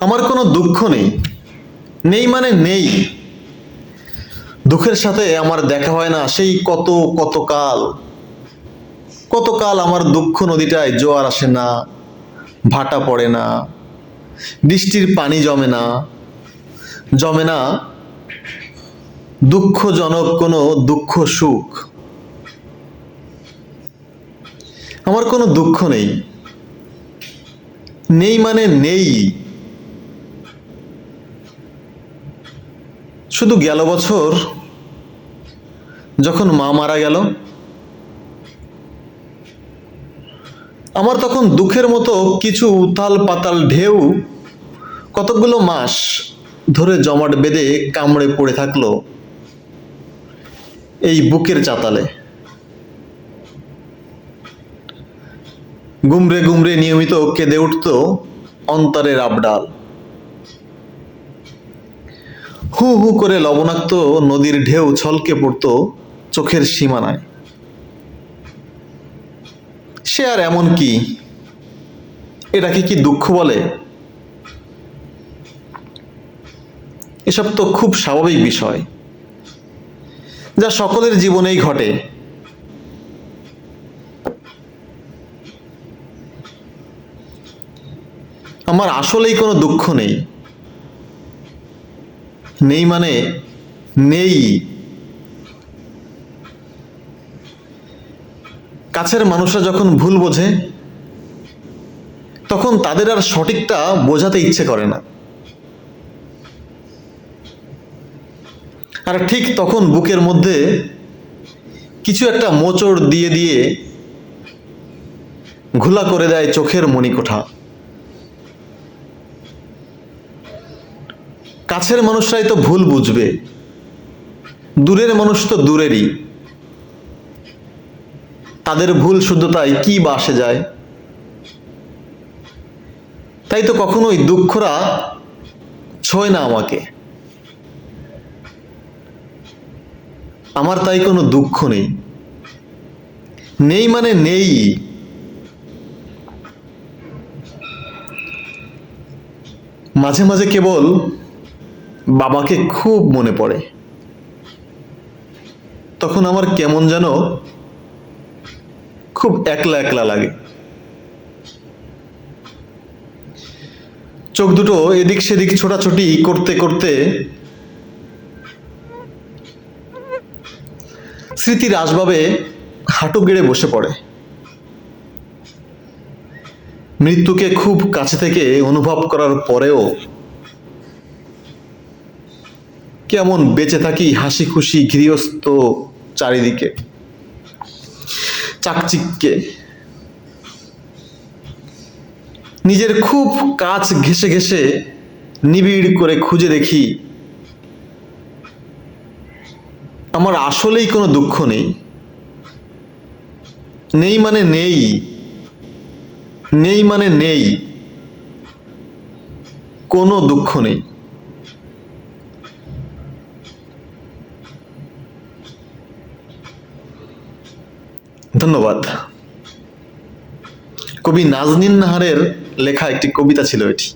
আমার কোনো দুঃখ নেই। নেই মানে নেই। দুঃখের সাথে আমার দেখা হয় না সেই কত কত কাল। কত কাল আমার দুঃখ নদীটায় জোয়ার আসে না, ভাটা পড়ে না, বৃষ্টির পানি জমে না, জমে না দুঃখজনক কোনো দুঃখ সুখ। আমার কোনো দুঃখ নেই। নেই মানে নেই। শুধু গেল বছর যখন মা মারা গেল, আমার তখন দুঃখের মতো কিছু উথাল পাতাল ঢেউ কতগুলো মাস ধরে জমাট বেঁধে কামড়ে পড়ে থাকলো এই বুকের চাতালে। গুমরে গুমরে নিয়মিত কেঁদে উঠত অন্তরের আবডাল। হু হু করে লবণাক্ত নদীর ঢেউ ছলকে পড়ত চোখের সীমানায়। সে আর এমন কি? এটাকে কি দুঃখ বলে? এসব তো খুব স্বাভাবিক বিষয়, যা সকলের জীবনেই ঘটে। আমার আসলেই কোনো দুঃখ নেই। নেই মানে নেই। কাছের মানুষরা যখন ভুল বোঝে, তখন তাদের আর সঠিকটা বোঝাতে ইচ্ছে করে না। আর ঠিক তখন বুকের মধ্যে কিছু একটা মোচড় দিয়ে দিয়ে ঘোলা করে দেয় চোখের মণিকোঠা। কাছের মানুষরাই তো ভুল বুঝবে, দূরের মানুষ তো দূরেরই। তাদের ভুল শুদ্ধতায় কি বা আসে যায়? তাই তো কখনোই দুঃখরা ছোঁয় না আমাকে। আমার তাই কোনো দুঃখ নেই। নেই মানে নেই। মাঝে মাঝে কেবল বাবাকে খুব মনে পড়ে। তখন আমার কেমন যেন খুব একলা একলা লাগে। চোখ দুটো এদিক সেদিক ছোটাছুটি করতে করতে স্মৃতির আসবাবে হাঁটু গেড়ে বসে পড়ে। মৃত্যুকে খুব কাছে থেকে অনুভব করার পরেও কেমন বেঁচে থাকি হাসি খুশি গৃহস্থ চারিদিকে চাকচিক্যে। নিজের খুব কাছ ঘেঁষে ঘেঁষে নিবিড় করে খুঁজে দেখি আমার আসলেই কোনো দুঃখ নেই। নেই মানে নেই। নেই মানে নেই। কোনো দুঃখ নেই। ধন্যবাদ। কবি নাজনীন নাহারের লেখা একটি কবিতা ছিল এটি।